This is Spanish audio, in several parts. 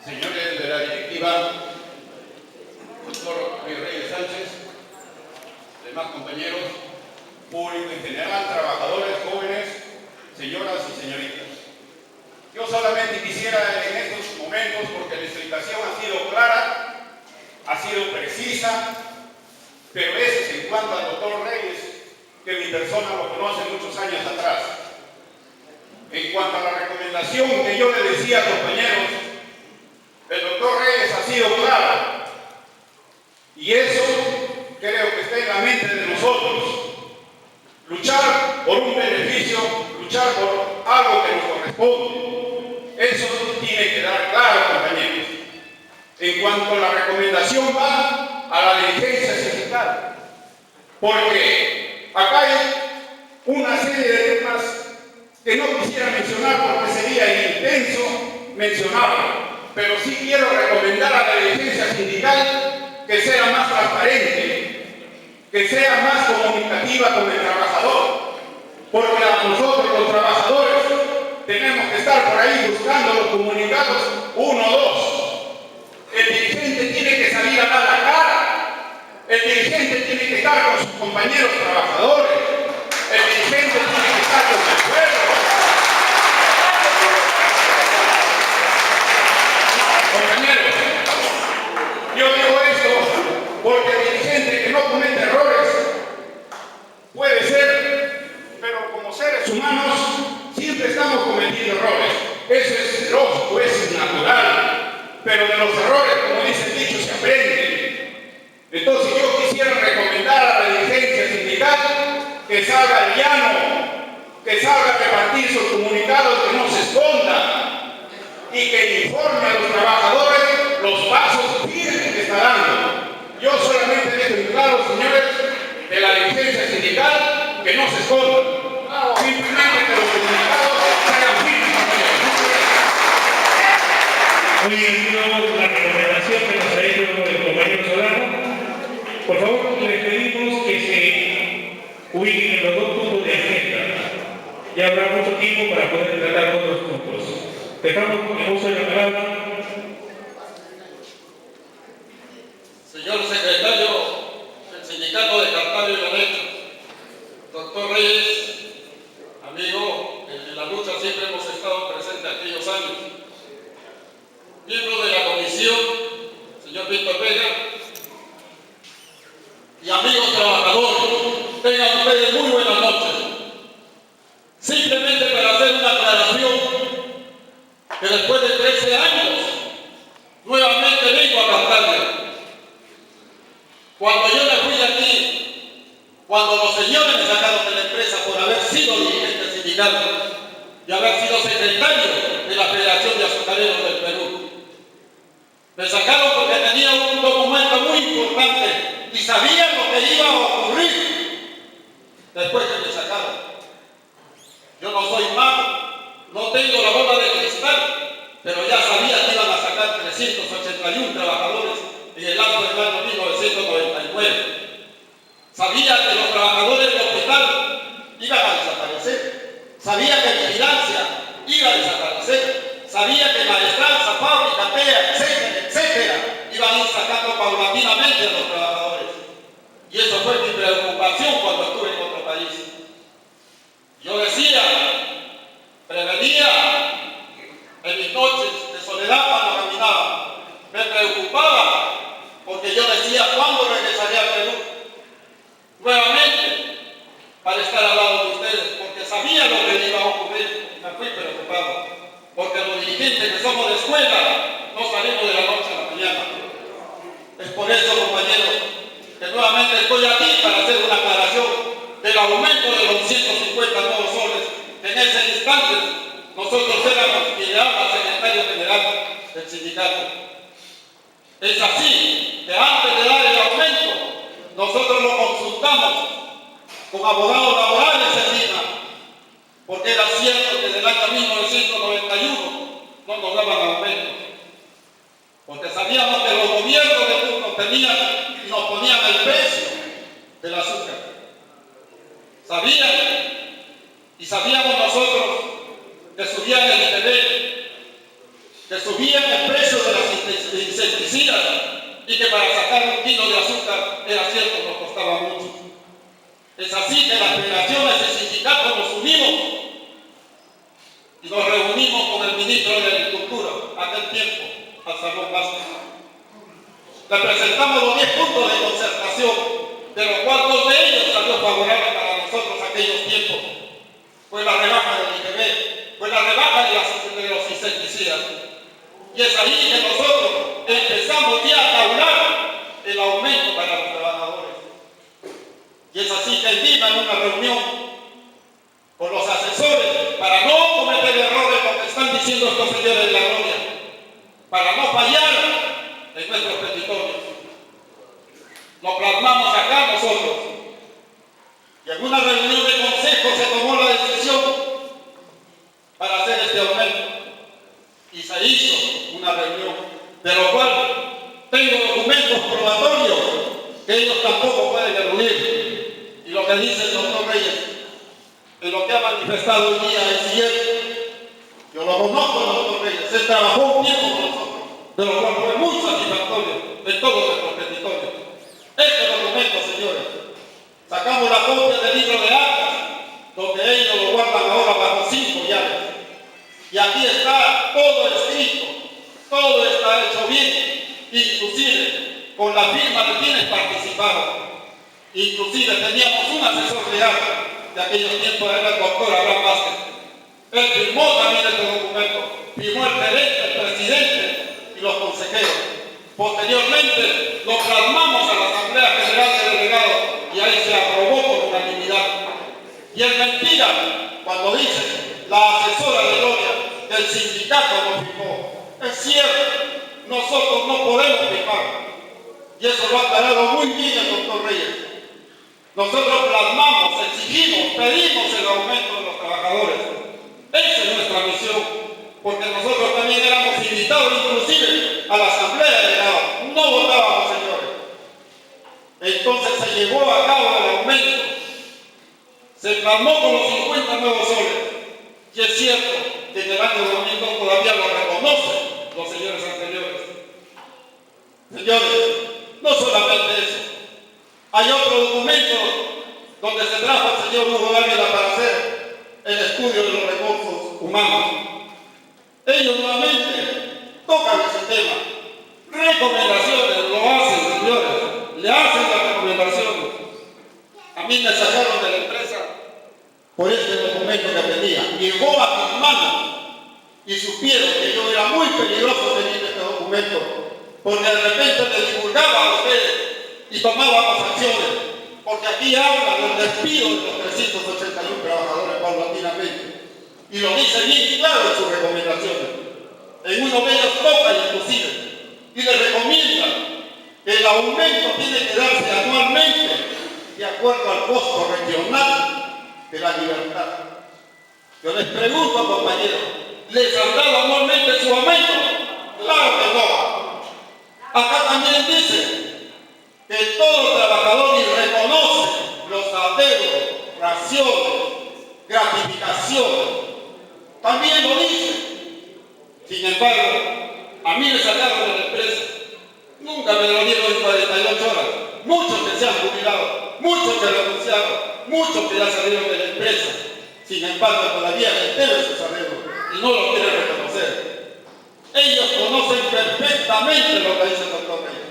señores de la directiva, doctor Luis Reyes Sánchez, demás compañeros, público en general, trabajadores, jóvenes, señoras y señoritas. Yo solamente quisiera en estos momentos, porque la explicación ha sido clara, ha sido precisa, pero eso es en cuanto al doctor Reyes, que mi persona lo conoce muchos años atrás. En cuanto a la recomendación que yo le decía, compañeros, el doctor Reyes ha sido claro, y eso creo que está en la mente de nosotros. Luchar por un beneficio, luchar por algo que nos corresponde, eso tiene que dar claro, compañeros. En cuanto a la recomendación va a la dirigencia sindical, porque acá hay una serie de temas que no quisiera mencionar porque sería intenso mencionarlo, pero sí quiero recomendar a la dirigencia sindical que sea más transparente, que sea más comunicativa con el trabajador, porque nosotros los trabajadores tenemos que estar por ahí buscando los comunicados 1 o 2. El dirigente tiene que salir a dar la cara, el dirigente tiene que estar con sus compañeros trabajadores, el dirigente tiene que estar con el pueblo. Compañeros, yo digo esto porque el dirigente que no comete errores puede ser, pero como seres humanos siempre estamos cometiendo errores. Eso es lógico, eso es natural, pero de los errores, como dice el dicho, se aprende. Entonces yo quisiera recomendar a la dirigencia sindical que salga al llano, que salga a repartir sus comunicados, que no se esconda y que informe a los trabajadores los pasos firmes que está dando. Yo solamente dejo en claro, señores, de la dirigencia sindical, que no se escondan. Simplemente que los comunicados se hagan firmes. Muy bien, la recomendación que nos ha hecho el compañero Solano. Por favor, les pedimos que se ubiquen en los 2 puntos de agenda. Ya habrá mucho tiempo para poder tratar otros puntos. Dejamos el uso de la palabra. Señor secretario del Sindicato de Cartago y Loreto, doctor Reyes, amigo, en la lucha siempre hemos estado presentes aquellos años. Miembro de la comisión, señor Víctor Vega, y amigos trabajadores, tengan ustedes muy buenas noches. Simplemente para hacer una aclaración, que después de 13 años, nuevamente vengo a Cartago. Cuando yo me fui de aquí, cuando los señores me sacaron de la empresa por haber sido dirigente sindical y haber sido secretario de la Federación de Azucareros del Perú, me sacaron porque tenía un documento muy importante y sabían lo que iba a ocurrir después que me sacaron. Yo no soy mago, no tengo la bola de cristal, pero ya sabía que iban a sacar 381 trabajadores en el año 1999. Sabía que los trabajadores del hospital iban a desaparecer. Sabía que vigilancia iba a desaparecer. Sabía que maestranza, fábrica, TEA, etcétera, etcétera, iban a ir sacando paulatinamente a los trabajadores. Y eso fue mi preocupación cuando estuve en otro país. Yo decía, prevenía en mis noches de soledad cuando caminaba. Me preocupaba porque yo decía, ¿cuándo regresaré al Perú? Nuevamente, para estar al lado de ustedes, porque sabía lo que iba a ocurrir. Me fui preocupado, porque los dirigentes que somos de escuela no salimos de la noche a la mañana. Es por eso, compañeros, que nuevamente estoy aquí para hacer una aclaración del aumento de los 150 nuevos soles, que en ese instante nosotros éramos quien le habla al secretario general del sindicato. Es así que antes de dar el aumento, nosotros lo consultamos con abogados laborales encima, porque era cierto que desde el año 1991 no nos daban aumento, porque sabíamos que los gobiernos de turno tenían y nos ponían el precio del azúcar. Sabían, y sabíamos nosotros que subían el IPV, que subían el precio de la insecticidas y que para sacar un kilo de azúcar era cierto, nos costaba mucho. Es así que las federaciones y sindicatos nos unimos y nos reunimos con el ministro de Agricultura, aquel tiempo, al Salón Vázquez. Le presentamos los 10 puntos de concertación, de los cuales 2 de ellos salió favorable para nosotros aquellos tiempos. Fue la rebaja del IGB, fue la rebaja de los insecticidas. Y es ahí que nosotros empezamos ya a hablar el aumento para los trabajadores. Y es así que en Lima, en una reunión con los asesores, para no cometer errores como están diciendo estos señores de la gloria, para no fallar en nuestros petitorios, lo plasmamos acá nosotros. Y en una reunión de consejo se tomó la decisión para hacer este aumento. Y se hizo una reunión, de lo cual tengo documentos probatorios que ellos tampoco pueden eludir. Y lo que dice el doctor Reyes, y lo que ha manifestado hoy día es cierto. Yo lo conozco, el doctor Reyes, él trabajó un tiempo con nosotros, de lo cual fue muy satisfactorio en todos nuestros petitorios. Este documento, señores, sacamos la copia del libro de actas, donde ellos lo guardan ahora bajo 5 llaves. Y aquí está todo escrito, todo está hecho bien, inclusive con la firma de quienes participaron. Inclusive teníamos un asesor legal de aquellos tiempos, era el doctor Abraham Vázquez. Él firmó también este documento, firmó el gerente, el presidente y los consejeros. Posteriormente lo plasmamos a la Asamblea General de Delegados y ahí se aprobó por unanimidad. Y es mentira cuando dice la asesora de Gloria que el sindicato no firmó. Es cierto, nosotros no podemos firmar. Y eso lo ha aclarado muy bien el doctor Reyes. Nosotros plasmamos, exigimos, pedimos el aumento de los trabajadores. Esa es nuestra misión, porque nosotros también éramos invitados inclusive a la Asamblea de Delegados. No votábamos, señores. Entonces se llevó a cabo el aumento. Se plasmó con los 50 nuevos soles. Y es cierto que en el año 2002 todavía lo reconocen los señores anteriores. Señores, no solamente eso. Hay otro documento donde se trajo al señor Hugo Dávila para hacer el estudio de los recursos humanos. Ellos nuevamente tocan ese tema. Recomendaciones, lo hacen, señores. Le hacen las recomendaciones. A mí me sacaron de la empresa por este documento que tenía. Llegó a mis manos y supieron que yo era muy peligroso teniendo este documento, porque de repente le divulgaba a ustedes y tomábamos acciones, porque aquí habla del despido de los 381 trabajadores paulatinamente, y lo dice bien claro en sus recomendaciones. En uno de ellos toca inclusive, y le recomienda que el aumento tiene que darse anualmente de acuerdo al costo regional de la libertad. Yo les pregunto, compañeros, ¿les han dado anualmente su aumento? Claro que no. Acá también dice que todo trabajador y reconoce los adeudos, raciones, gratificaciones. También lo dice. Sin embargo, a mí me sacaron de la empresa. Nunca me lo dieron en 48 horas. Muchos que se han jubilado, muchos que renunciaron, muchos que ya salieron de la empresa. Sin embargo, todavía les deben sus adeudos y no lo quieren reconocer. Ellos conocen perfectamente lo que dice el doctor Reyes.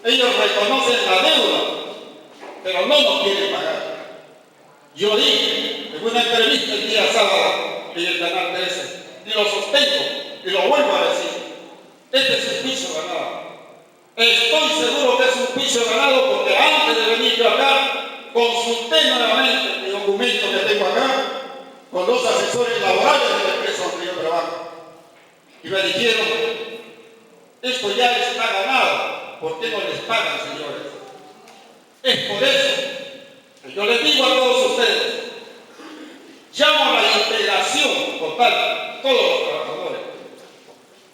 Ellos reconocen la deuda, pero no nos quieren pagar. Yo dije en una entrevista el día sábado en el canal 13, y lo sostengo y lo vuelvo a decir: este es un juicio ganado. Estoy seguro que es un juicio ganado porque antes de venir yo acá consulté nuevamente mi documento que tengo acá con los asesores laborales de la empresa donde yo trabajo. Y me dijeron: esto ya está ganado. ¿Por qué no les pagan, señores? Es por eso que yo les digo a todos ustedes, llamo a la integración total, todos los trabajadores.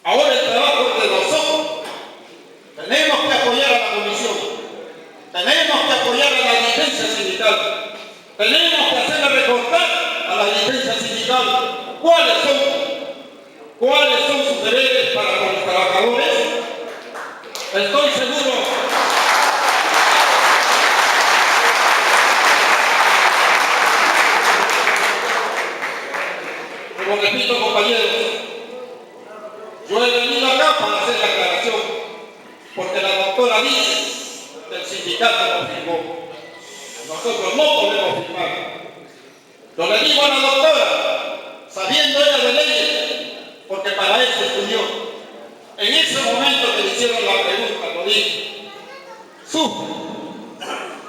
Ahora el trabajo es de nosotros. Tenemos que apoyar a la comisión, tenemos que apoyar a la dirigencia sindical, tenemos que hacerle recordar a la dirigencia sindical cuáles son sus deberes para con los trabajadores. trabajadores, estoy seguro como repito, compañeros, yo he venido acá para hacer la aclaración, porque la doctora dice que el sindicato no firmó. Nosotros no podemos firmar. Yo le digo a la doctora, sabiendo ella de leyes, porque para eso estudió, en ese momento que le hicieron la pregunta, lo dije, ¿sufre?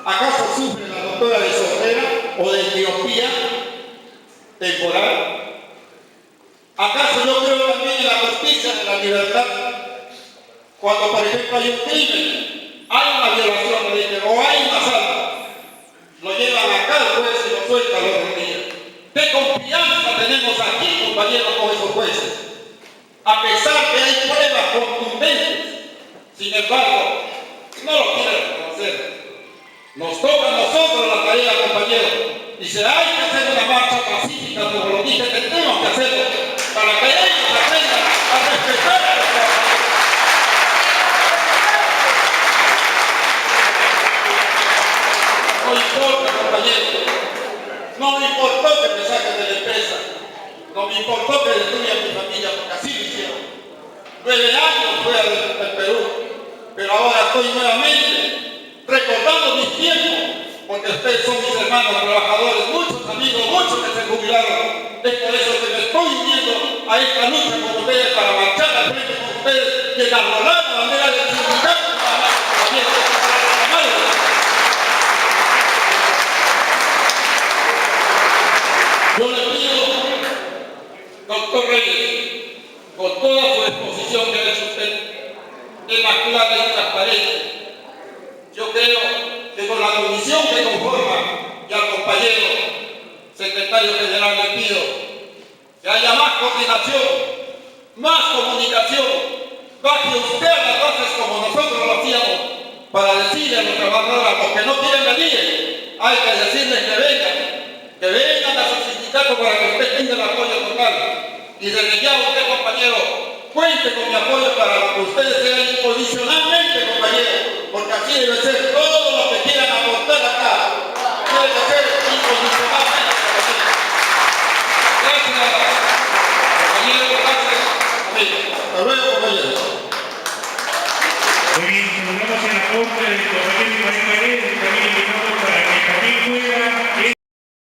¿Acaso sufre la doctora de sordera o de miopía temporal? ¿Acaso yo creo también en la justicia de la libertad? Cuando, por ejemplo, hay un crimen, hay una violación, me dije, o hay un asalto, lo llevan acá el juez y lo suelta los otros días. ¿Qué confianza tenemos aquí, compañeros, con esos jueces? A pesar que hay pruebas contundentes, sin embargo, no lo quieren reconocer. Nos toca a nosotros la tarea, compañeros, y si hay que hacer una marcha pacífica, como lo dije, tenemos que hacerlo, para que ellos aprendan a respetar a los trabajadores. No importa, compañeros, no me importó que me saquen de la empresa, no me importó que destruyan mi familia, porque así lo hicieron. 9 años fuera del Perú, pero ahora estoy nuevamente recordando mis tiempos, porque ustedes son mis hermanos trabajadores, muchos amigos, muchos que se jubilaron. Es por eso que me estoy uniendo a esta lucha con ustedes para marchar al frente con ustedes y enarbolar la bandera del sindicato para yo le pido, doctor Reyes, con toda su exposición que ha hecho usted, es más clara y transparente. Yo creo que con la comisión que conforma y al compañero secretario general le pido que haya más coordinación, más comunicación, baje usted a las bases como nosotros lo hacíamos para decirle a los trabajadores, a los que no quieren venir, hay que decirles que vengan a su sindicato para que usted tenga el apoyo total. Y desde ya usted, compañero, cuente con mi apoyo para que ustedes sean incondicionalmente, compañero, porque así debe ser todo lo que quieran aportar acá, debe ser incondicional.